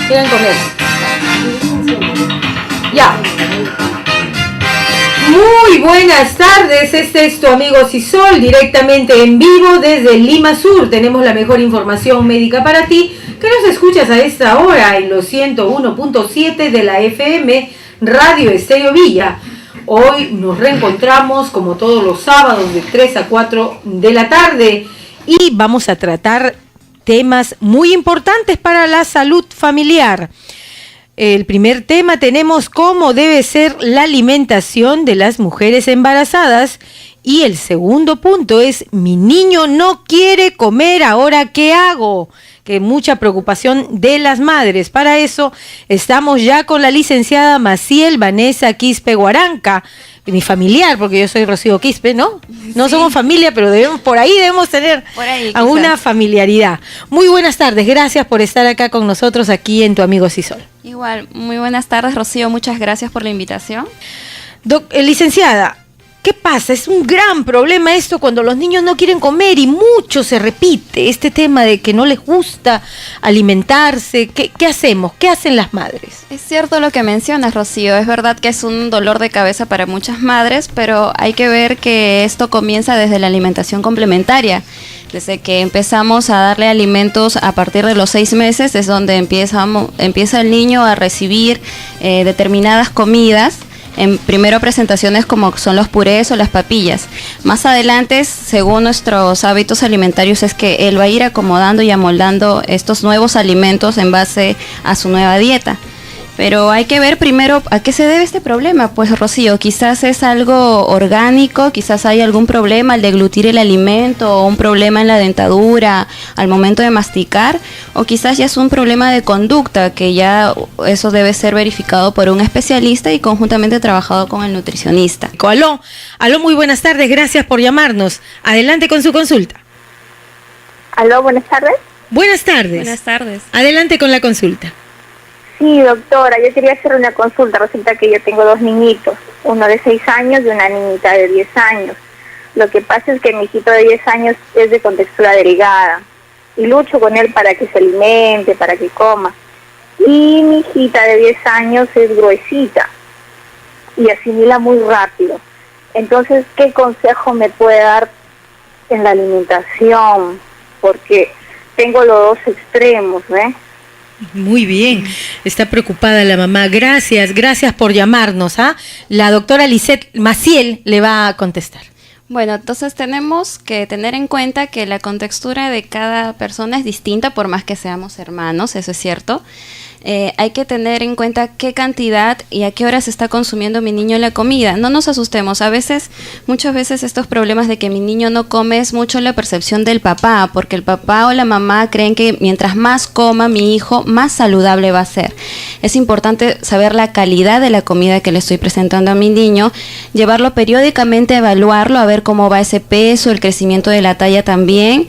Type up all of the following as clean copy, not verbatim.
Quieran comer. Ya. Muy buenas tardes, este es tu amigo Sisol, directamente en vivo desde Lima Sur. Tenemos la mejor información médica para ti, que nos escuchas a esta hora en los 101.7 de la FM Radio Estéreo Villa. Hoy nos reencontramos como todos los sábados de 3 a 4 de la tarde y vamos a tratar temas muy importantes para la salud familiar. El primer tema tenemos cómo debe ser la alimentación de las mujeres embarazadas y el segundo punto es mi niño no quiere comer, ¿ahora qué hago? Que mucha preocupación de las madres. Para eso estamos ya con la licenciada Maciel Vanessa Quispe Guaranca, mi familiar, porque yo soy Rocío Quispe, ¿no? No Sí. somos familia, pero por ahí debemos tener alguna familiaridad. Muy buenas tardes, gracias por estar acá con nosotros aquí en Tu Amigo Sisol. Igual, muy buenas tardes, Rocío, muchas gracias por la invitación. Licenciada, ¿qué pasa? Es un gran problema esto cuando los niños no quieren comer y mucho se repite este tema de que no les gusta alimentarse. ¿Qué hacemos? ¿Qué hacen las madres? Es cierto lo que mencionas, Rocío, es verdad que es un dolor de cabeza para muchas madres, pero hay que ver que esto comienza desde la alimentación complementaria. Desde que empezamos a darle alimentos a partir de los 6 meses es donde empieza el niño a recibir determinadas comidas. En primero presentaciones como son los purés o las papillas. Más adelante, según nuestros hábitos alimentarios, es que él va a ir acomodando y amoldando estos nuevos alimentos en base a su nueva dieta. Pero hay que ver primero a qué se debe este problema. Pues, Rocío, quizás es algo orgánico, quizás hay algún problema al deglutir el alimento o un problema en la dentadura al momento de masticar, o quizás ya es un problema de conducta, que ya eso debe ser verificado por un especialista y conjuntamente trabajado con el nutricionista. Aló, muy buenas tardes, gracias por llamarnos. Adelante con su consulta. Aló, buenas tardes. Buenas tardes. Buenas tardes. Adelante con la consulta. Sí, doctora, yo quería hacer una consulta. Resulta que yo tengo 2 niñitos, uno de 6 años y una niñita de 10 años. Lo que pasa es que mi hijito de 10 años es de contextura delgada y lucho con él para que se alimente, para que coma. Y mi hijita de 10 años es gruesita y asimila muy rápido. Entonces, ¿qué consejo me puede dar en la alimentación? Porque tengo los dos extremos, ¿eh? Muy bien, está preocupada la mamá. Gracias por llamarnos. La doctora Lisette Maciel le va a contestar. Bueno, entonces tenemos que tener en cuenta que la contextura de cada persona es distinta, por más que seamos hermanos, eso es cierto. Hay que tener en cuenta qué cantidad y a qué hora se está consumiendo mi niño la comida. No nos asustemos, muchas veces estos problemas de que mi niño no come es mucho la percepción del papá, porque el papá o la mamá creen que mientras más coma mi hijo, más saludable va a ser. Es importante saber la calidad de la comida que le estoy presentando a mi niño, llevarlo periódicamente a evaluarlo, a ver cómo va ese peso, el crecimiento de la talla también,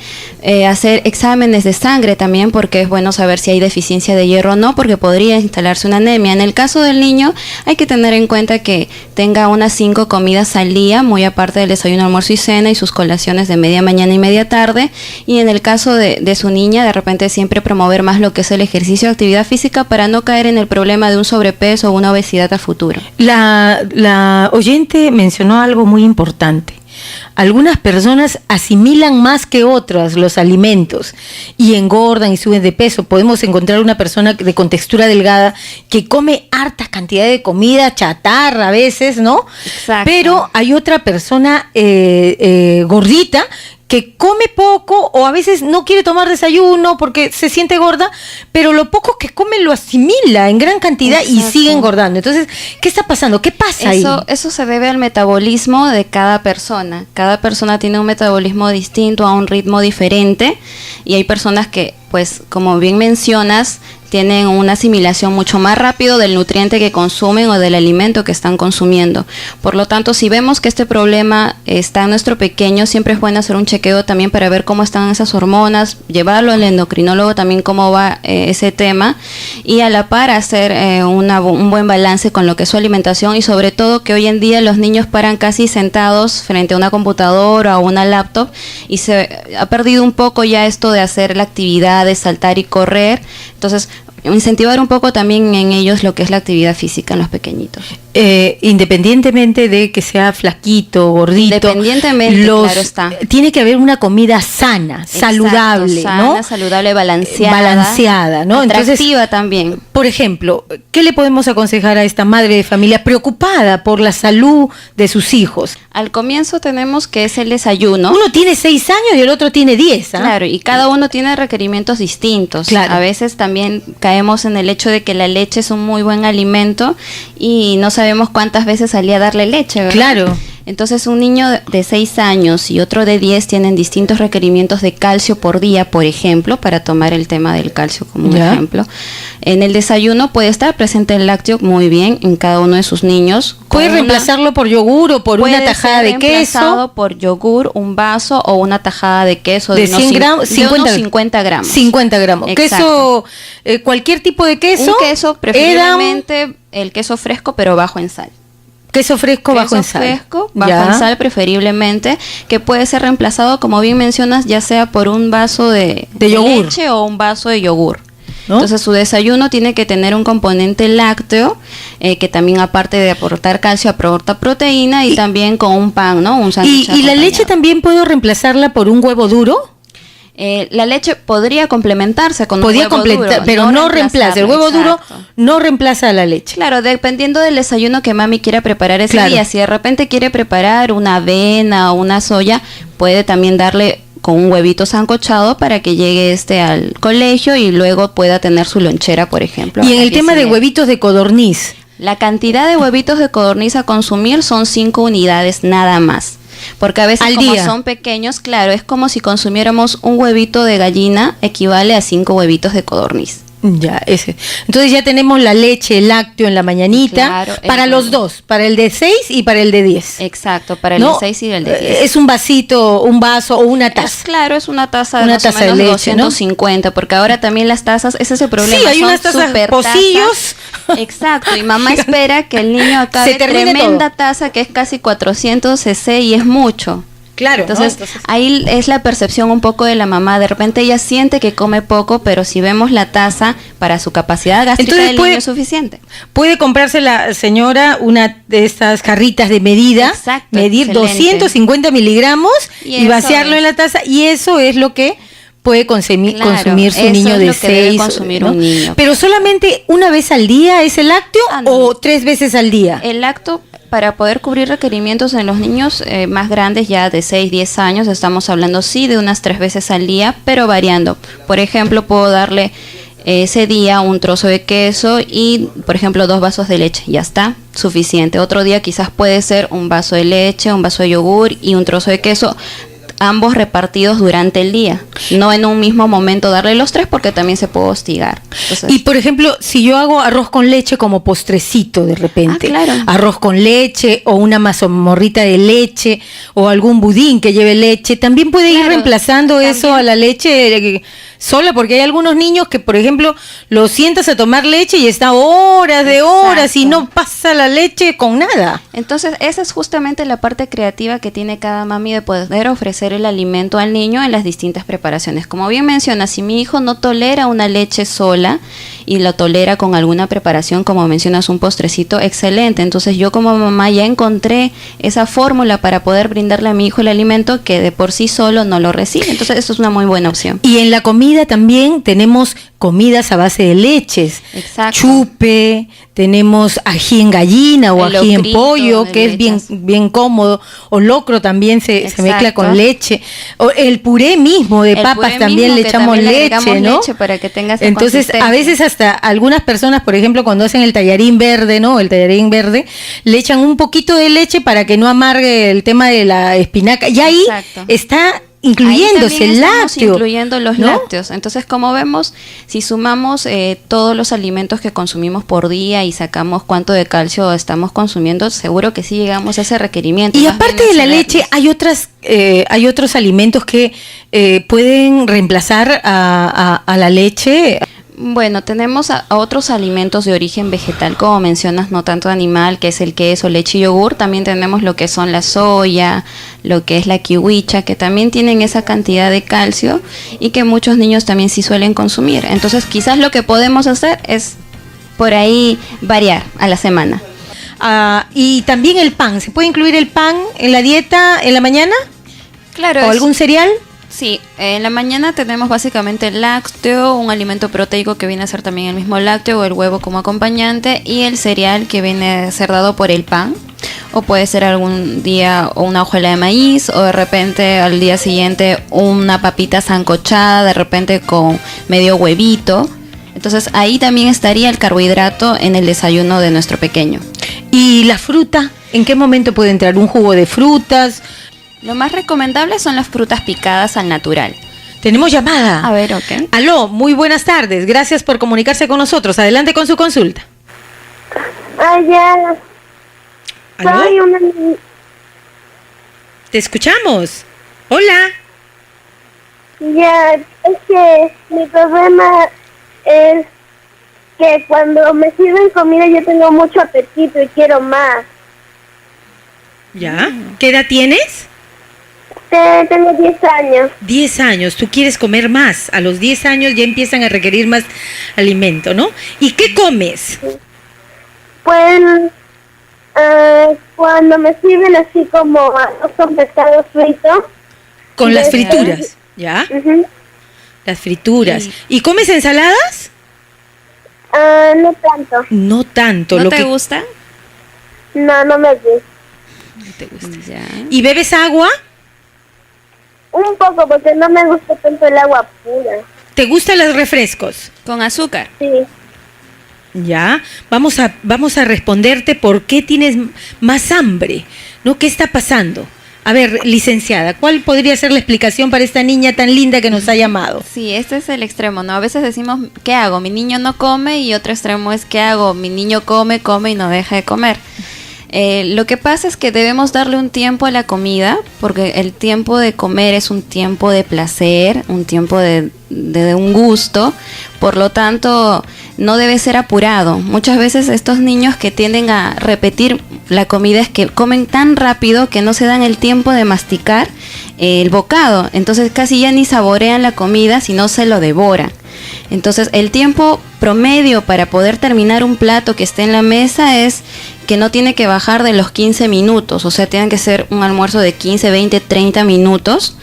hacer exámenes de sangre también, porque es bueno saber si hay deficiencia de hierro o no, porque podría instalarse una anemia. En el caso del niño hay que tener en cuenta que tenga unas 5 comidas al día, muy aparte del desayuno, almuerzo y cena y sus colaciones de media mañana y media tarde. Y en el caso de su niña, de repente siempre promover más lo que es el ejercicio de actividad física para no caer en el problema de un sobrepeso o una obesidad a futuro. La oyente mencionó algo muy importante. Algunas personas asimilan más que otras los alimentos y engordan y suben de peso. Podemos encontrar una persona de contextura delgada que come harta cantidad de comida chatarra a veces, ¿no? Exacto. Pero hay otra persona gordita que come poco o a veces no quiere tomar desayuno porque se siente gorda, pero lo poco que come lo asimila en gran cantidad. Exacto. Y sigue engordando. Entonces, ¿qué está pasando? ¿Qué pasa ahí? Eso se debe al metabolismo de cada persona. Cada persona tiene un metabolismo distinto, a un ritmo diferente, y hay personas que pues como bien mencionas, tienen una asimilación mucho más rápido del nutriente que consumen o del alimento que están consumiendo. Por lo tanto, si vemos que este problema está en nuestro pequeño, siempre es bueno hacer un chequeo también para ver cómo están esas hormonas, llevarlo al endocrinólogo también cómo va ese tema, y a la par hacer un buen balance con lo que es su alimentación, y sobre todo que hoy en día los niños paran casi sentados frente a una computadora o una laptop, y se ha perdido un poco ya esto de hacer la actividad, de saltar y correr. Entonces, incentivar un poco también en ellos lo que es la actividad física en los pequeñitos. Independientemente de que sea flaquito, gordito, independientemente, claro está. Tiene que haber una comida sana, exacto, saludable, sana, ¿no? Saludable, balanceada. Balanceada, ¿no? Atractiva también. Por ejemplo, ¿qué le podemos aconsejar a esta madre de familia preocupada por la salud de sus hijos? Al comienzo tenemos que es el desayuno. Uno tiene 6 años y el otro tiene 10, ¿ah? Claro, y cada uno tiene requerimientos distintos. Claro. A veces también caemos en el hecho de que la leche es un muy buen alimento y no sabemos cuántas veces salía a darle leche, ¿verdad? Claro. Entonces un niño de 6 años y otro de 10 tienen distintos requerimientos de calcio por día, por ejemplo, para tomar el tema del calcio como un ejemplo. En el desayuno puede estar presente el lácteo muy bien en cada uno de sus niños. ¿Puede reemplazarlo por yogur o por una tajada de queso? Puede ser reemplazado por yogur, un vaso o una tajada de queso de 100 gramos, de unos 50 gramos. 50 gramos. Exacto. Queso, cualquier tipo de queso. Un queso, preferiblemente el queso fresco, pero bajo en sal. Queso fresco bajo en sal. Queso fresco bajo en sal preferiblemente, que puede ser reemplazado, como bien mencionas, ya sea por un vaso de yogur, leche o un vaso de yogur. ¿No? Entonces su desayuno tiene que tener un componente lácteo, que también aparte de aportar calcio, aporta proteína y también con un pan, ¿no? Un sándwich. ¿Y la leche también puedo reemplazarla por un huevo duro? La leche podría complementarse con un huevo duro, pero no reemplaza. El huevo duro no reemplaza a la leche. Claro, dependiendo del desayuno que mami quiera preparar ese día. Si de repente quiere preparar una avena o una soya, puede también darle con un huevito sancochado para que llegue al colegio y luego pueda tener su lonchera, por ejemplo. Y en el tema de huevitos de codorniz. La cantidad de huevitos de codorniz a consumir son 5 unidades nada más. Porque a veces como son pequeños, claro, es como si consumiéramos un huevito de gallina, equivale a 5 huevitos de codorniz. Ya, ese. Entonces ya tenemos la leche, el lácteo en la mañanita, claro, para los dos, para el de 6 y para el de 10. Exacto, para el de 6 y el de 10. Es un vasito, un vaso o una taza. Claro, es una taza de más o menos de leche, 250, ¿no? Porque ahora también las tazas, ese es el problema. Sí, hay unas tazas, pocillos. Exacto, y mamá espera que el niño acabe tremenda taza que es casi 400 cc y es mucho. Claro, entonces ahí es la percepción un poco de la mamá. De repente ella siente que come poco, pero si vemos la taza para su capacidad gástrica del niño es suficiente. Puede comprarse la señora una de estas jarritas de medida, medir 250 miligramos y vaciarlo en la taza, y eso es lo que puede consumir su niño de 6, ¿no? Un niño. Pero solamente una vez al día es el lácteo o 3 veces al día. El lácteo, para poder cubrir requerimientos en los niños más grandes, ya de 6, 10 años, estamos hablando sí de unas 3 veces al día, pero variando. Por ejemplo, puedo darle ese día un trozo de queso y, por ejemplo, 2 vasos de leche, ya está, suficiente. Otro día quizás puede ser un vaso de leche, un vaso de yogur y un trozo de queso, ambos repartidos durante el día, no en un mismo momento darle los 3 porque también se puede hostigar. Entonces, y por ejemplo, si yo hago arroz con leche como postrecito de repente, arroz con leche o una mazamorrita de leche o algún budín que lleve leche, también puede ir reemplazando eso a la leche sola, porque hay algunos niños que, por ejemplo, los sientas a tomar leche y está horas de horas y no pasa la leche con nada. Entonces, esa es justamente la parte creativa que tiene cada mami de poder ofrecer el alimento al niño en las distintas preparaciones. Como bien menciona, si mi hijo no tolera una leche sola y lo tolera con alguna preparación, como mencionas, un postrecito, excelente. Entonces, yo como mamá ya encontré esa fórmula para poder brindarle a mi hijo el alimento que de por sí solo no lo recibe. Entonces, eso es una muy buena opción. Y en la comida también tenemos comidas a base de leches. Exacto. Chupe, tenemos ají en gallina o ají en pollo, que es bien cómodo, o locro también se mezcla con leche, o el puré mismo de papas también le echamos leche, ¿no? Leche para que tenga esa Entonces, a veces hasta algunas personas, por ejemplo, cuando hacen el tallarín verde, ¿no? El tallarín verde, le echan un poquito de leche para que no amargue el tema de la espinaca. Y ahí está incluyéndose el lácteo. Incluyendo los lácteos. Entonces, como vemos, si sumamos todos los alimentos que consumimos por día y sacamos cuánto de calcio estamos consumiendo, seguro que sí llegamos a ese requerimiento. Y aparte de la leche, hay otros alimentos que pueden reemplazar a la leche. Bueno, tenemos a otros alimentos de origen vegetal, como mencionas, no tanto animal, que es el queso, leche y yogur. También tenemos lo que son la soya, lo que es la kiwicha, que también tienen esa cantidad de calcio y que muchos niños también sí suelen consumir. Entonces, quizás lo que podemos hacer es por ahí variar a la semana. Y también el pan. ¿Se puede incluir el pan en la dieta en la mañana? Claro. ¿O algún cereal? Sí, en la mañana tenemos básicamente el lácteo, un alimento proteico que viene a ser también el mismo lácteo o el huevo como acompañante, y el cereal que viene a ser dado por el pan, o puede ser algún día una hojuela de maíz, o de repente al día siguiente una papita sancochada, de repente con medio huevito. Entonces ahí también estaría el carbohidrato en el desayuno de nuestro pequeño. ¿Y la fruta? ¿En qué momento puede entrar un jugo de frutas? Lo más recomendable son las frutas picadas al natural. Tenemos llamada. A ver, ok. Aló, muy buenas tardes. Gracias por comunicarse con nosotros. Adelante con su consulta. Ya. ¿Aló? Soy una... Te escuchamos. Hola. Ya, es que mi problema es que cuando me sirven comida yo tengo mucho apetito y quiero más. ¿Ya? ¿Qué edad tienes? Tengo 10 años. 10 años. Tú quieres comer más. A los 10 años ya empiezan a requerir más alimento, ¿no? ¿Y qué comes? Pues cuando me sirven así como arroz con pescado frito. Con las frituras, ¿ya? Uh-huh. Las frituras. ¿Y comes ensaladas? No tanto. No tanto. ¿No te gusta? No, no me gusta. No te gusta. Ya. ¿Y bebes agua? Un poco, porque no me gusta tanto el agua pura. ¿Te gustan los refrescos? Con azúcar. Sí. Ya, vamos a responderte por qué tienes más hambre, ¿no? ¿Qué está pasando? A ver, licenciada, ¿cuál podría ser la explicación para esta niña tan linda que nos ha llamado? Sí, este es el extremo, ¿no? A veces decimos, ¿qué hago? Mi niño no come, y otro extremo es, ¿qué hago? Mi niño come y no deja de comer. Lo que pasa es que debemos darle un tiempo a la comida, porque el tiempo de comer es un tiempo de placer, un tiempo de un gusto, por lo tanto no debe ser apurado. Muchas veces estos niños que tienden a repetir la comida es que comen tan rápido que no se dan el tiempo de masticar el bocado, entonces casi ya ni saborean la comida, sino se lo devoran. Entonces el tiempo promedio para poder terminar un plato que esté en la mesa es que no tiene que bajar de los 15 minutos, o sea, tienen que ser un almuerzo de 15, 20, 30 minutos.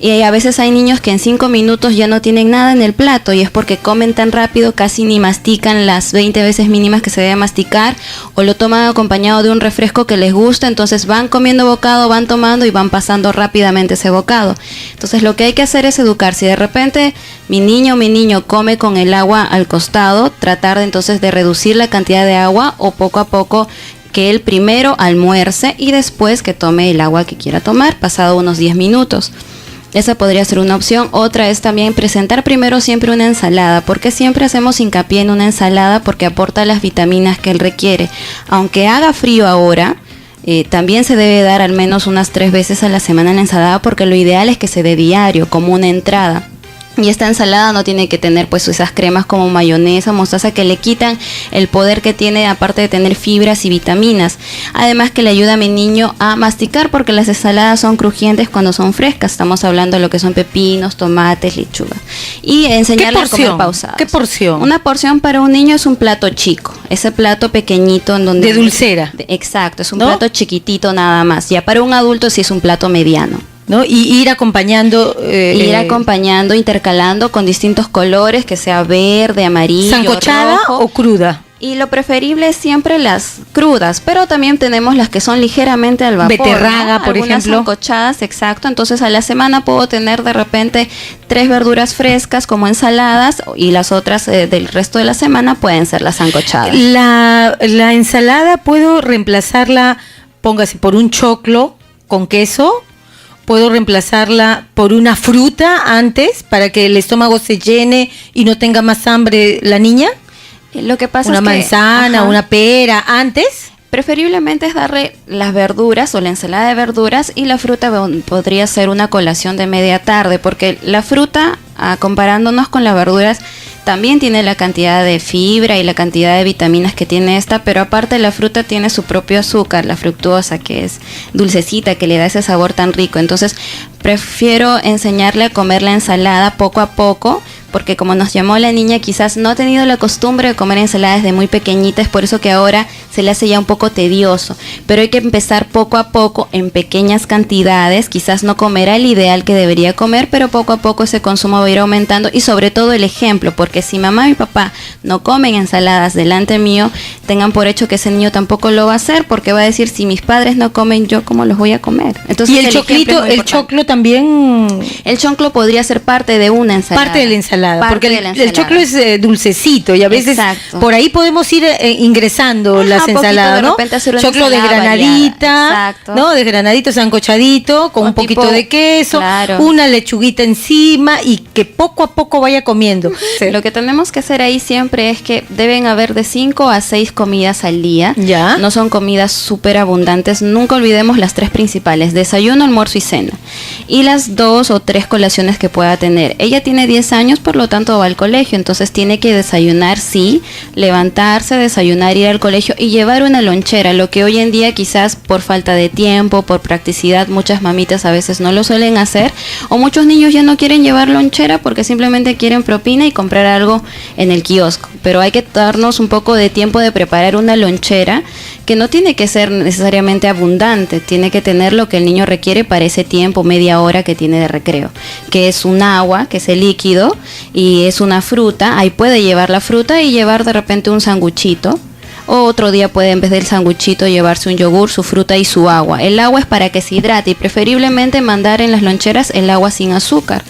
Y a veces hay niños que en 5 minutos ya no tienen nada en el plato, y es porque comen tan rápido, casi ni mastican las 20 veces mínimas que se debe masticar, o lo toman acompañado de un refresco que les gusta, entonces van comiendo bocado, van tomando y van pasando rápidamente ese bocado. Entonces lo que hay que hacer es educar. Si de repente mi niño come con el agua al costado, tratar de entonces de reducir la cantidad de agua, o poco a poco que él primero almuerce y después que tome el agua que quiera tomar, pasado unos 10 minutos. Esa podría ser una opción. Otra es también presentar primero siempre una ensalada. ¿Por qué siempre hacemos hincapié en una ensalada? Porque aporta las vitaminas que él requiere. Aunque haga frío ahora, también se debe dar al menos unas 3 veces a la semana la ensalada, porque lo ideal es que se dé diario, como una entrada. Y esta ensalada no tiene que tener pues esas cremas como mayonesa, mostaza, que le quitan el poder que tiene, aparte de tener fibras y vitaminas. Además que le ayuda a mi niño a masticar, porque las ensaladas son crujientes cuando son frescas. Estamos hablando de lo que son pepinos, tomates, lechuga. Y enseñarle a comer pausados. ¿Qué porción? Una porción para un niño es un plato chico. Ese plato pequeñito en donde... De dulcera. Exacto, es un ¿no? plato chiquitito nada más. Ya para un adulto sí es un plato mediano, ¿no? Y ir acompañando... intercalando con distintos colores, que sea verde, amarillo, ¿sancochada rojo, o cruda? Y lo preferible es siempre las crudas, pero también tenemos las que son ligeramente al vapor. Beterraga, ¿no? por Algunas ejemplo. sancochadas, exacto. Entonces a la semana puedo tener de repente 3 verduras frescas como ensaladas, y las otras del resto de la semana pueden ser las sancochadas. La ensalada puedo reemplazarla, póngase, por un choclo con queso, puedo reemplazarla por una fruta antes para que el estómago se llene y no tenga más hambre la niña? Lo que pasa una es que manzana, una pera antes. Preferiblemente es darle las verduras o la ensalada de verduras, y la fruta podría ser una colación de media tarde, porque la fruta, comparándonos con las verduras, también tiene la cantidad de fibra y la cantidad de vitaminas que tiene esta, pero aparte la fruta tiene su propio azúcar, la fructuosa, que es dulcecita, que le da ese sabor tan rico. Entonces prefiero enseñarle a comer la ensalada poco a poco, porque como nos llamó la niña, quizás no ha tenido la costumbre de comer ensalada desde muy pequeñita, es por eso que ahora se le hace ya un poco tedioso, pero hay que empezar poco a poco en pequeñas cantidades. Quizás no comerá el ideal que debería comer, pero poco a poco ese consumo va a ir aumentando, y sobre todo el ejemplo, porque si mamá y papá no comen ensaladas delante mío, tengan por hecho que ese niño tampoco lo va a hacer, porque va a decir, si mis padres no comen, ¿yo cómo los voy a comer? Entonces, y el choclito, el choclo también. El choclo podría ser parte de una ensalada. Parte de la ensalada, porque el choclo es dulcecito, y a veces por ahí podemos ir ingresando las ensaladas, ¿no? Choclo de granadita, ¿no? De granadito sancochadito, con un poquito de queso, una lechuguita encima, y que poco a poco vaya comiendo. Sí. Lo que tenemos que hacer ahí siempre es que deben haber de 5 a 6 comidas al día. ¿Ya? No son comidas súper abundantes. Nunca olvidemos las 3 principales: desayuno, almuerzo y cena. Y las 2 o 3 colaciones que pueda tener. Ella tiene 10 años, por lo tanto va al colegio, entonces tiene que desayunar, sí, levantarse, desayunar, ir al colegio y llevar una lonchera, lo que hoy en día quizás por falta de tiempo, por practicidad, muchas mamitas a veces no lo suelen hacer, o muchos niños ya no quieren llevar lonchera porque simplemente quieren propina y comprar algo en el kiosco. Pero hay que darnos un poco de tiempo de preparar una lonchera, que no tiene que ser necesariamente abundante, tiene que tener lo que el niño requiere para ese tiempo, media hora que tiene de recreo, que es un agua, que es el líquido, y es una fruta. Ahí puede llevar la fruta y llevar de repente un sanguchito, o otro día puede, en vez del sanguchito, llevarse un yogur, su fruta y su agua. El agua es para que se hidrate, y preferiblemente mandar en las loncheras el agua sin azúcar.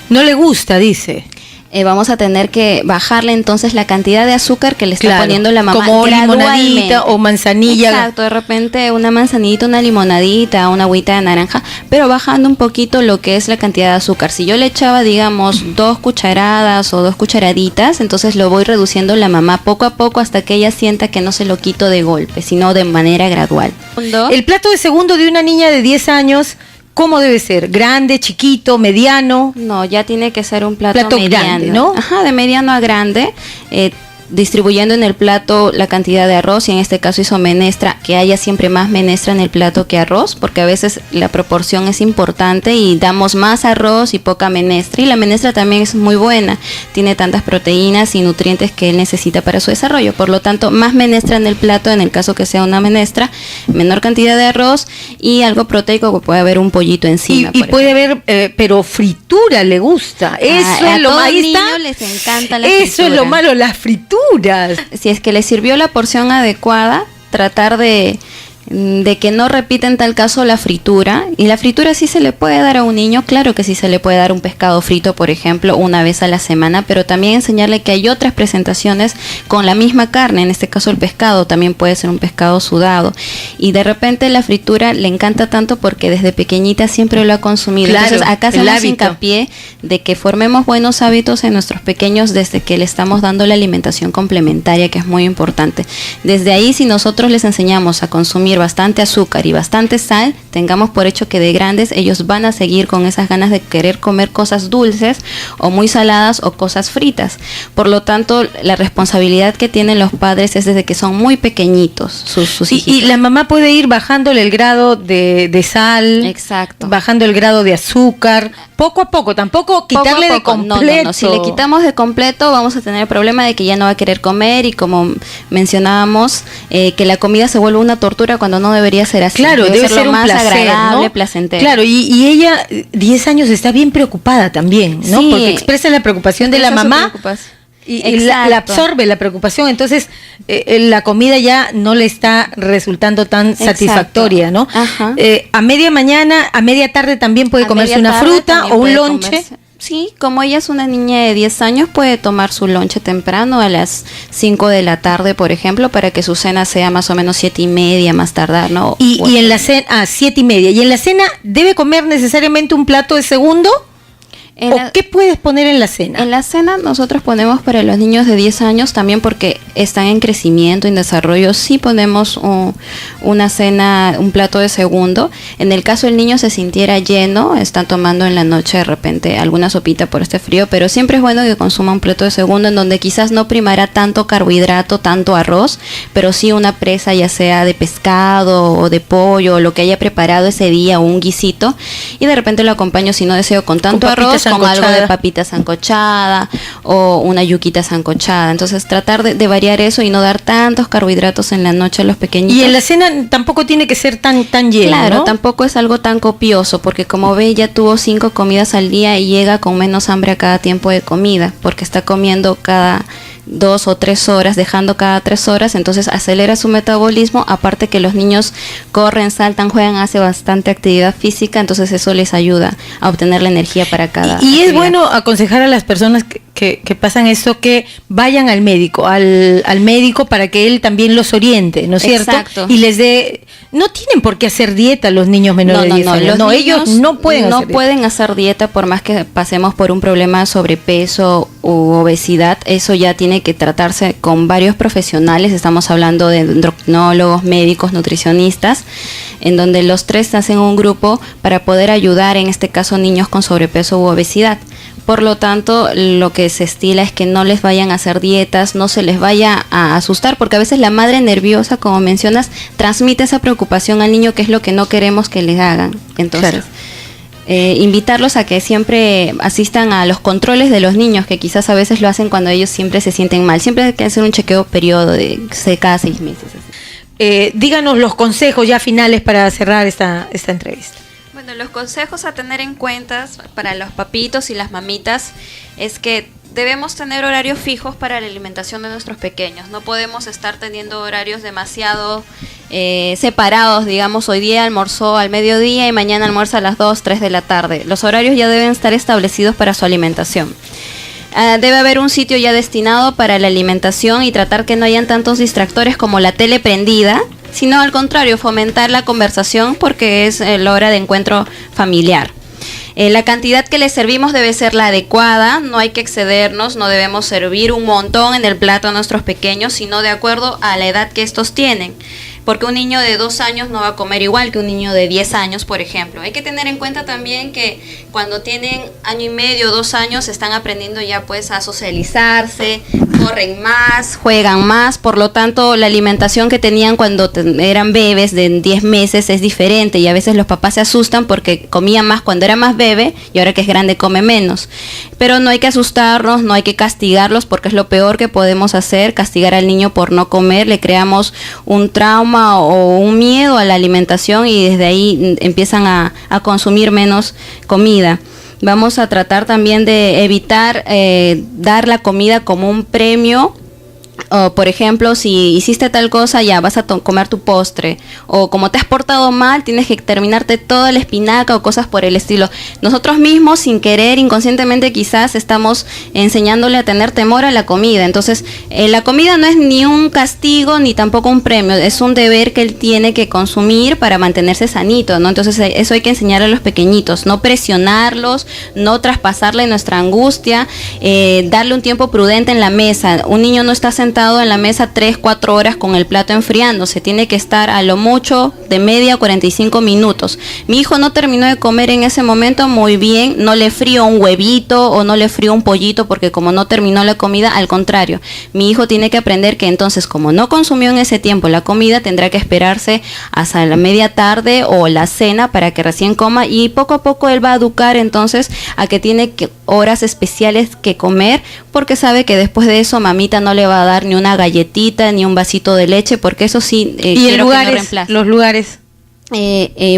No le gusta, dice. Vamos a tener que bajarle entonces la cantidad de azúcar que le está poniendo la mamá, como limonadita o manzanilla. Exacto, de repente una manzanita, una limonadita, una agüita de naranja, pero bajando un poquito lo que es la cantidad de azúcar. Si yo le echaba, digamos, 2 cucharadas o 2 cucharaditas, entonces lo voy reduciendo la mamá poco a poco hasta que ella sienta que no se lo quito de golpe, sino de manera gradual. El plato de segundo de una niña de 10 años, ¿cómo debe ser? ¿Grande, chiquito, mediano? No, ya tiene que ser un plato mediano, grande, ¿no? Ajá, de mediano a grande, distribuyendo en el plato la cantidad de arroz, y en este caso hizo menestra, que haya siempre más menestra en el plato que arroz, porque a veces la proporción es importante y damos más arroz y poca menestra, y la menestra también es muy buena, tiene tantas proteínas y nutrientes que él necesita para su desarrollo. Por lo tanto, más menestra en el plato, en el caso que sea una menestra, menor cantidad de arroz y algo proteico, que puede haber un pollito encima. Y puede haber, pero fritura le gusta. Eso es lo malo. Ahí está. Les encanta la Eso fritura. es lo malo, las frituras. Si es que le sirvió la porción adecuada, tratar de que no repita en tal caso la fritura. Y la fritura sí se le puede dar a un niño, claro que sí se le puede dar un pescado frito, por ejemplo, una vez a la semana, pero también enseñarle que hay otras presentaciones con la misma carne. En este caso el pescado también puede ser un pescado sudado, y de repente la fritura le encanta tanto porque desde pequeñita siempre lo ha consumido. Claro, entonces acá hacemos hincapié de que formemos buenos hábitos en nuestros pequeños desde que le estamos dando la alimentación complementaria, que es muy importante. Desde ahí, si nosotros les enseñamos a consumir bastante azúcar y bastante sal, tengamos por hecho que de grandes ellos van a seguir con esas ganas de querer comer cosas dulces o muy saladas o cosas fritas. Por lo tanto, la responsabilidad que tienen los padres es desde que son muy pequeñitos sus hijitos. Y la mamá puede ir bajándole el grado de sal, exacto, bajando el grado de azúcar, poco a poco, tampoco quitarle de completo. No. Si le quitamos de completo, vamos a tener el problema de que ya no va a querer comer, y como mencionábamos, que la comida se vuelve una tortura cuando no debería ser así. Claro, debe ser lo un más placer, agradable, ¿no? placentero. Claro, y ella, 10 años, está bien preocupada también, ¿no? Sí, porque expresa la preocupación de la mamá y la absorbe la preocupación. Entonces, la comida ya no le está resultando tan satisfactoria, ¿no? A media mañana, a media tarde también puede comerse una fruta o un lonche. Sí, como ella es una niña de 10 años, puede tomar su lonche temprano a las 5 de la tarde, por ejemplo, para que su cena sea más o menos 7:30 más tardar, ¿no? Y en la cena, 7:30. ¿Y en la cena debe comer necesariamente un plato de segundo? ¿Qué puedes poner en la cena? En la cena nosotros ponemos para los niños de 10 años, también porque están en crecimiento, en desarrollo, sí ponemos una cena, un plato de segundo. En el caso el niño se sintiera lleno, están tomando en la noche de repente alguna sopita por este frío, pero siempre es bueno que consuma un plato de segundo en donde quizás no primará tanto carbohidrato, tanto arroz, pero sí una presa ya sea de pescado o de pollo, o lo que haya preparado ese día, o un guisito, y de repente lo acompaño, si no deseo, con tanto arroz, con algo de papita sancochada o una yuquita sancochada. Entonces tratar de variar eso y no dar tantos carbohidratos en la noche a los pequeñitos. Y en la cena tampoco tiene que ser tan lleno, claro, ¿no? Tampoco es algo tan copioso, porque como ve, ya tuvo 5 comidas al día y llega con menos hambre a cada tiempo de comida, porque está comiendo cada 2 o 3 horas, dejando cada 3 horas, entonces acelera su metabolismo, aparte que los niños corren, saltan, juegan, hace bastante actividad física, entonces eso les ayuda a obtener la energía para cada Y actividad. es bueno aconsejar a las personas que pasan esto, que vayan al médico, al médico, para que él también los oriente, ¿no es cierto? Exacto. Y les dé, no tienen por qué hacer dieta los niños menores de 10 años. Los ellos niños no pueden hacer dieta por más que pasemos por un problema de sobrepeso u obesidad. Eso ya tiene que tratarse con varios profesionales. Estamos hablando de endocrinólogos, médicos, nutricionistas, en donde los 3 hacen un grupo para poder ayudar, en este caso, niños con sobrepeso u obesidad. Por lo tanto, lo que se estila es que no les vayan a hacer dietas, no se les vaya a asustar, porque a veces la madre nerviosa, como mencionas, transmite esa preocupación al niño, que es lo que no queremos que les hagan. Entonces, claro, invitarlos a que siempre asistan a los controles de los niños, que quizás a veces lo hacen cuando ellos siempre se sienten mal. Siempre hay que hacer un chequeo periodo de cada 6 meses. Díganos los consejos ya finales para cerrar esta entrevista. Bueno, los consejos a tener en cuenta para los papitos y las mamitas es que debemos tener horarios fijos para la alimentación de nuestros pequeños. No podemos estar teniendo horarios demasiado separados. Digamos, hoy día almorzó al mediodía y mañana almuerza a las 2, 3 de la tarde. Los horarios ya deben estar establecidos para su alimentación. Debe haber un sitio ya destinado para la alimentación y tratar que no hayan tantos distractores como la tele prendida, sino al contrario, fomentar la conversación, porque es la hora de encuentro familiar. La cantidad que les servimos debe ser la adecuada, no hay que excedernos, no debemos servir un montón en el plato a nuestros pequeños, sino de acuerdo a la edad que estos tienen. Porque un niño de 2 años no va a comer igual que un niño de 10 años, por ejemplo. Hay que tener en cuenta también que cuando tienen 1 año y medio, 2 años, están aprendiendo ya pues a socializarse, corren más, juegan más. Por lo tanto, la alimentación que tenían cuando eran bebés de 10 meses es diferente, y a veces los papás se asustan porque comían más cuando era más bebé y ahora que es grande come menos. Pero no hay que asustarnos, no hay que castigarlos, porque es lo peor que podemos hacer, castigar al niño por no comer. Le creamos un trauma o un miedo a la alimentación y desde ahí empiezan a consumir menos comida. Vamos a tratar también de evitar dar la comida como un premio. O, por ejemplo, si hiciste tal cosa, ya vas a comer tu postre, o como te has portado mal, tienes que terminarte toda la espinaca o cosas por el estilo. Nosotros mismos, sin querer, inconscientemente quizás, estamos enseñándole a tener temor a la comida. Entonces, la comida no es ni un castigo ni tampoco un premio, es un deber que él tiene que consumir para mantenerse sanito, ¿no? Entonces, eso hay que enseñar a los pequeñitos, no presionarlos, no traspasarle nuestra angustia, darle un tiempo prudente en la mesa. Un niño no está sentado en la mesa 3-4 horas con el plato enfriándose, tiene que estar a lo mucho de media a 45 minutos. Mi hijo no terminó de comer en ese momento, muy bien, no le frío un huevito o no le frío un pollito, porque como no terminó la comida, al contrario, mi hijo tiene que aprender que entonces, como no consumió en ese tiempo la comida, tendrá que esperarse hasta la media tarde o la cena para que recién coma, y poco a poco él va a educar entonces a que tiene horas especiales que comer, porque sabe que después de eso mamita no le va a dar ni una galletita ni un vasito de leche, porque eso sí y el lugares, los lugares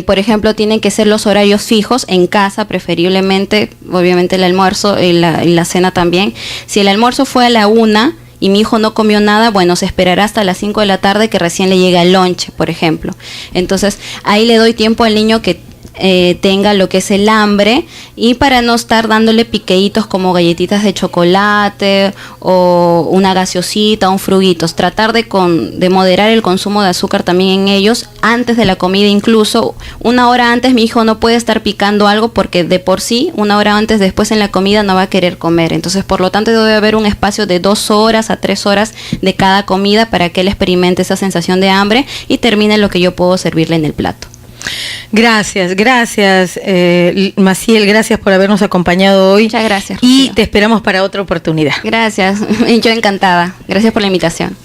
por ejemplo, tienen que ser los horarios fijos en casa, preferiblemente, obviamente el almuerzo y la cena también. Si el almuerzo fue a la 1 y mi hijo no comió nada, bueno, se esperará hasta las 5 de la tarde que recién le llegue el lonche, por ejemplo. Entonces ahí le doy tiempo al niño que tenga lo que es el hambre, y para no estar dándole piqueitos como galletitas de chocolate o una gaseosita, un fruguitos. Tratar de moderar el consumo de azúcar también en ellos antes de la comida. Incluso 1 hora antes mi hijo no puede estar picando algo, porque de por sí 1 hora antes, después en la comida no va a querer comer. Entonces, por lo tanto, debe haber un espacio de 2 horas a 3 horas de cada comida para que él experimente esa sensación de hambre y termine lo que yo puedo servirle en el plato. Gracias, Maciel, gracias por habernos acompañado hoy. Muchas gracias. Y Rocío, te esperamos para otra oportunidad. Gracias, yo encantada. Gracias por la invitación.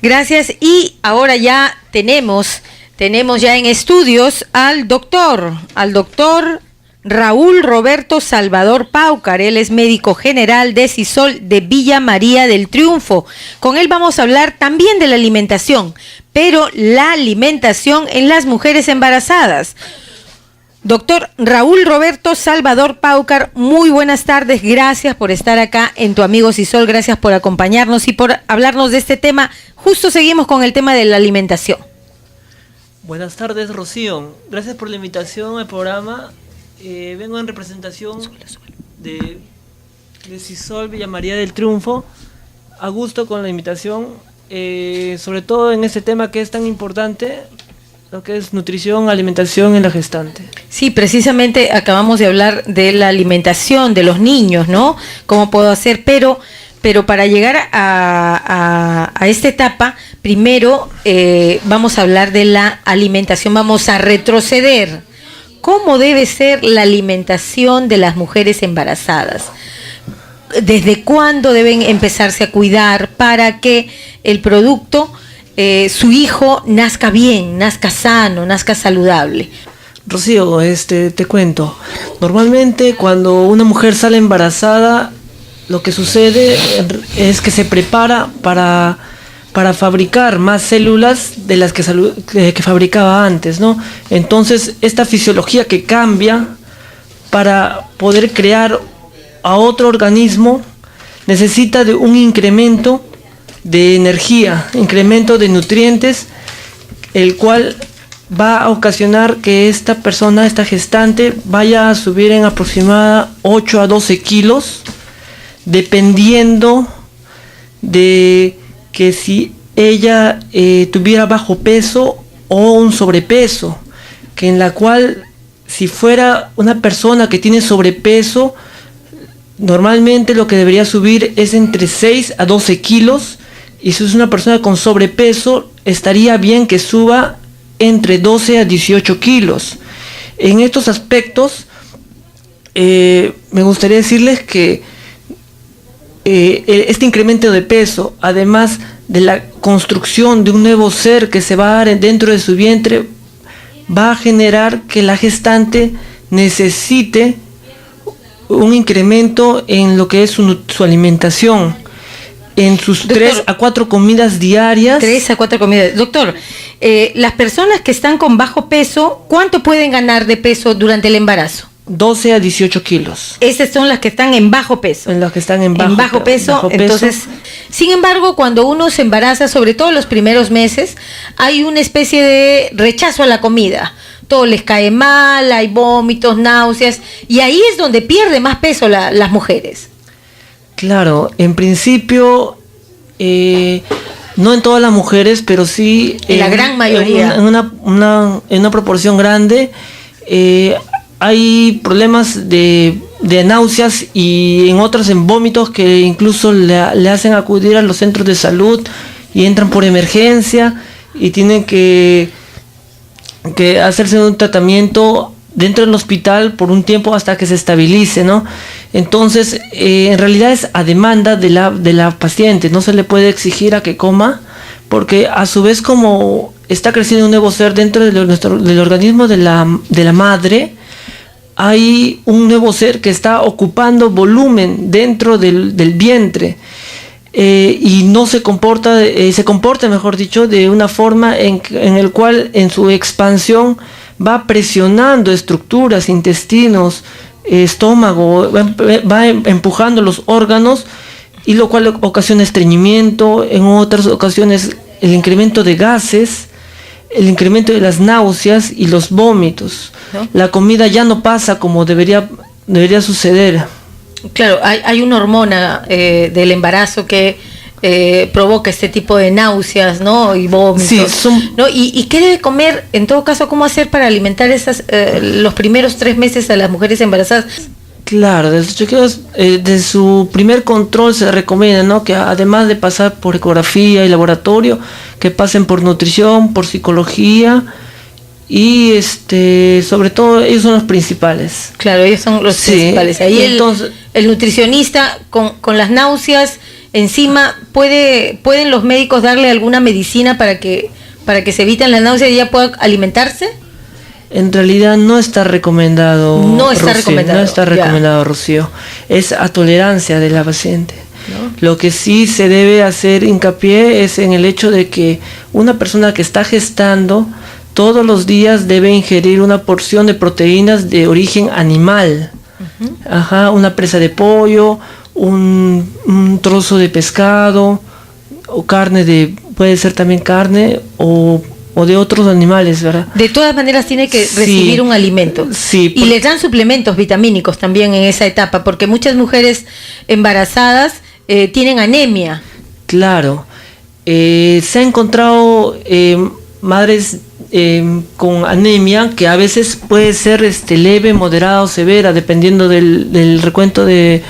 Gracias, y ahora ya tenemos ya en estudios al doctor Raúl Roberto Salvador Paucar. Él es médico general de CISOL de Villa María del Triunfo. Con él vamos a hablar también de la alimentación, pero la alimentación en las mujeres embarazadas. Doctor Raúl Roberto Salvador Paucar, muy buenas tardes. Gracias por estar acá en Tu Amigo CISOL. Gracias por acompañarnos y por hablarnos de este tema. Justo seguimos con el tema de la alimentación. Buenas tardes, Rocío. Gracias por la invitación al programa. Vengo en representación de CISOL Villa María del Triunfo, a gusto con la invitación, sobre todo en este tema que es tan importante, lo que es nutrición, alimentación en la gestante. Sí, precisamente acabamos de hablar de la alimentación de los niños, ¿no? ¿Cómo puedo hacer? Pero para llegar a esta etapa, primero vamos a hablar de la alimentación, vamos a retroceder. ¿Cómo debe ser la alimentación de las mujeres embarazadas? ¿Desde cuándo deben empezarse a cuidar para que el producto, su hijo, nazca bien, nazca sano, nazca saludable? Rocío, te cuento. Normalmente cuando una mujer sale embarazada, lo que sucede es que se prepara para fabricar más células de las que fabricaba antes, ¿no? Entonces, esta fisiología que cambia para poder crear a otro organismo necesita de un incremento de energía, incremento de nutrientes, el cual va a ocasionar que esta persona, esta gestante, vaya a subir en aproximada 8 a 12 kilos, dependiendo de que si ella tuviera bajo peso o un sobrepeso, que en la cual si fuera una persona que tiene sobrepeso, normalmente lo que debería subir es entre 6 a 12 kilos, y si es una persona con sobrepeso, estaría bien que suba entre 12 a 18 kilos. En estos aspectos, me gustaría decirles que este incremento de peso, además de la construcción de un nuevo ser que se va a dar dentro de su vientre, va a generar que la gestante necesite un incremento en lo que es su alimentación, en sus Doctor, 3 a 4 comidas diarias. 3 a 4 comidas. Doctor, las personas que están con bajo peso, ¿cuánto pueden ganar de peso durante el embarazo? 12 a 18 kilos. Esas son las que están en bajo peso. En las que están en bajo peso. Entonces, sin embargo, cuando uno se embaraza, sobre todo los primeros meses, hay una especie de rechazo a la comida. Todo les cae mal, hay vómitos, náuseas, y ahí es donde pierde más peso las mujeres. Claro, en principio, no en todas las mujeres, pero sí en la gran mayoría. En una proporción grande, hay problemas de náuseas, y en otras en vómitos, que incluso le hacen acudir a los centros de salud y entran por emergencia y tienen que hacerse un tratamiento dentro del hospital por un tiempo hasta que se estabilice, ¿no? Entonces, en realidad es a demanda de la paciente, no se le puede exigir a que coma, porque a su vez, como está creciendo un nuevo ser dentro del organismo de la madre, hay un nuevo ser que está ocupando volumen dentro del vientre, y no se comporta, mejor dicho, de una forma en el cual en su expansión va presionando estructuras, intestinos, estómago, va empujando los órganos, y lo cual ocasiona estreñimiento, en otras ocasiones el incremento de gases, el incremento de las náuseas y los vómitos. ¿No? La comida ya no pasa como debería suceder. Claro, hay una hormona del embarazo que provoca este tipo de náuseas, ¿no? Y vómitos. Sí, ¿no? ¿Y qué debe comer, en todo caso, cómo hacer para alimentar los primeros 3 meses a las mujeres embarazadas? Claro, desde los chequeos, de su primer control se recomienda, ¿no?, que además de pasar por ecografía y laboratorio, que pasen por nutrición, por psicología y sobre todo ellos son los principales. Claro, ellos son los principales. Ahí entonces, el nutricionista con las náuseas encima, ¿pueden los médicos darle alguna medicina para que se eviten las náuseas y ella pueda alimentarse? En realidad no está recomendado. No está recomendado. No está recomendado, Rocío. Es a tolerancia de la paciente. ¿No? Lo que sí se debe hacer hincapié es en el hecho de que una persona que está gestando todos los días debe ingerir una porción de proteínas de origen animal. Uh-huh. Una presa de pollo, un trozo de pescado, o puede ser también carne o de otros animales, ¿verdad? De todas maneras tiene que recibir un alimento. Sí. Y les dan suplementos vitamínicos también en esa etapa, porque muchas mujeres embarazadas tienen anemia. Claro. Se ha encontrado madres con anemia que a veces puede ser leve, moderada o severa, dependiendo del recuento de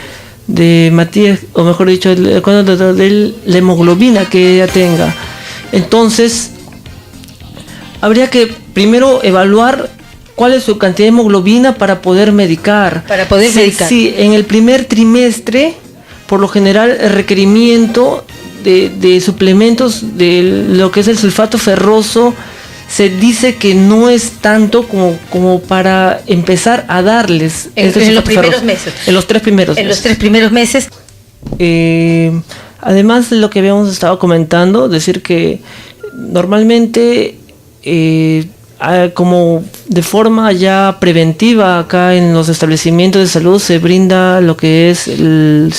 Matías, o mejor dicho, el recuento de la hemoglobina que ella tenga. Entonces, habría que primero evaluar cuál es su cantidad de hemoglobina para poder medicar. Sí, en el primer trimestre, por lo general, el requerimiento de suplementos de lo que es el sulfato ferroso se dice que no es tanto como para empezar a darles en los primeros meses. En los 3 primeros meses. En los 3 primeros meses. Además de lo que habíamos estado comentando, decir que normalmente como de forma ya preventiva acá en los establecimientos de salud se brinda lo que es el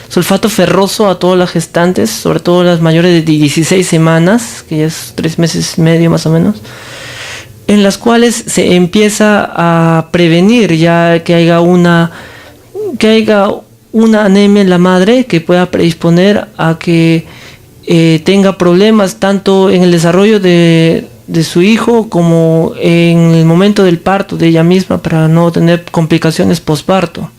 sulfato ferroso a todas las gestantes, sobre todo las mayores de 16 semanas, que ya es 3 meses y medio más o menos, en las cuales se empieza a prevenir ya que haya una anemia en la madre que pueda predisponer a que tenga problemas tanto en el desarrollo de su hijo como en el momento del parto de ella misma, para no tener complicaciones posparto.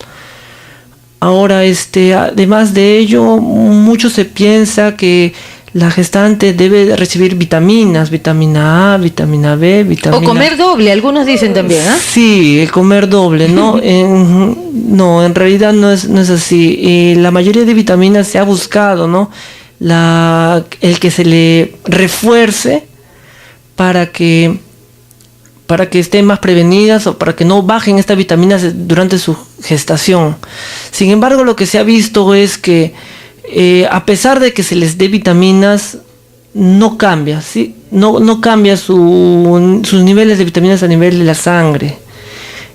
Ahora, además de ello, mucho se piensa que la gestante debe recibir vitaminas, vitamina A, vitamina B, vitamina... O comer doble, algunos dicen también, ¿ah? Sí, el comer doble, ¿no? No, en realidad no es así. La mayoría de vitaminas se ha buscado, ¿no?, el que se le refuerce para que estén más prevenidas o para que no bajen estas vitaminas durante su gestación. Sin embargo, lo que se ha visto es que a pesar de que se les dé vitaminas, no cambia, ¿sí? No cambia sus niveles de vitaminas a nivel de la sangre.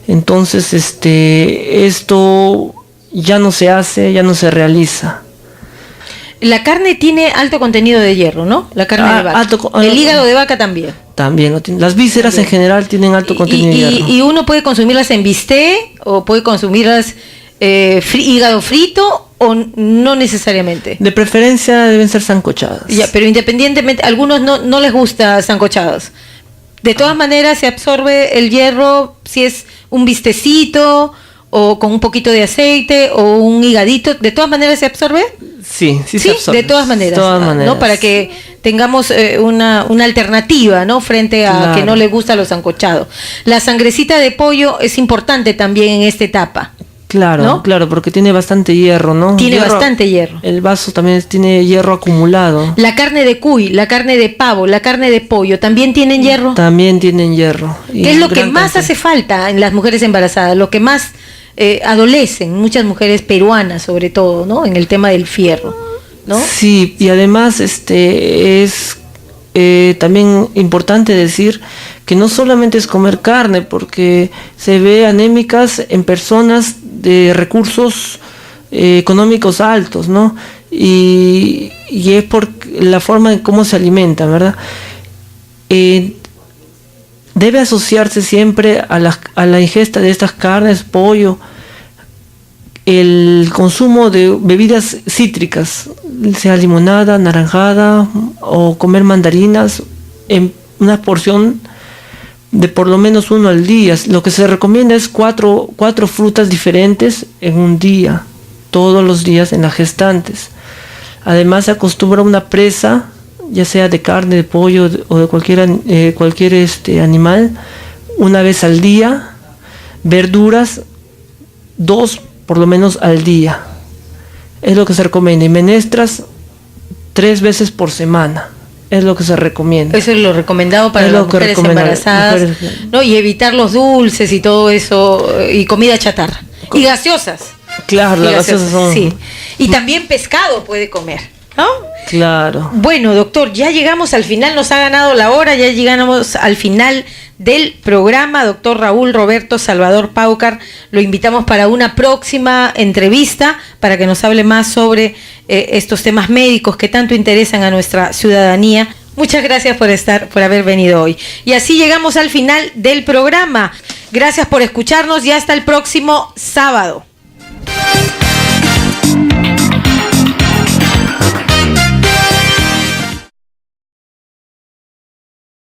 Entonces, esto ya no se hace, ya no se realiza. La carne tiene alto contenido de hierro, ¿no? La carne de vaca. El hígado de vaca también. También. Las vísceras en general tienen alto contenido de hierro. ¿Y uno puede consumirlas en bistec o puede consumirlas hígado frito o no necesariamente? De preferencia deben ser sancochadas. Ya, pero independientemente, algunos no les gusta sancochados. De todas maneras se absorbe el hierro si es un bistecito o con un poquito de aceite o un higadito. ¿De todas maneras se absorbe? Sí, se absorbe. De todas maneras, ¿no? Para que tengamos una alternativa, ¿no?, frente a que no le gusta lo sancochado. La sangrecita de pollo es importante también en esta etapa. Claro, ¿no? Claro, porque tiene bastante hierro, ¿no? Bastante hierro. El vaso también tiene hierro acumulado. La carne de cuy, la carne de pavo, la carne de pollo, ¿también tienen hierro? También tienen hierro. ¿Qué es lo que más hace falta en las mujeres embarazadas? Lo que más adolecen muchas mujeres peruanas, sobre todo, ¿no?, en el tema del fierro, ¿no? Sí, y además es también importante decir que no solamente es comer carne, porque se ve anémicas en personas de recursos económicos altos, ¿no? Y es por la forma en cómo se alimentan, ¿verdad? debe asociarse siempre a la ingesta de estas carnes, pollo, el consumo de bebidas cítricas, sea limonada, naranjada o comer mandarinas en una porción de por lo menos 1 al día. Lo que se recomienda es cuatro frutas diferentes en un día, todos los días en las gestantes. Además se acostumbra una presa, ya sea de carne, de pollo o de cualquier animal, una vez al día. Verduras, 2 por lo menos al día. Es lo que se recomienda. Y menestras 3 veces por semana. Es lo que se recomienda. Eso es lo recomendado para las mujeres embarazadas, ¿no? Y evitar los dulces y todo eso, y comida chatarra. Y gaseosas. Claro, las gaseosas son... Sí. Y también pescado puede comer, ¿no? Claro. Bueno, doctor, ya llegamos al final, nos ha ganado la hora, ya llegamos al final del programa. Doctor Raúl Roberto Salvador Paucar, lo invitamos para una próxima entrevista para que nos hable más sobre estos temas médicos que tanto interesan a nuestra ciudadanía. Muchas gracias por haber venido hoy. Y así llegamos al final del programa. Gracias por escucharnos y hasta el próximo sábado.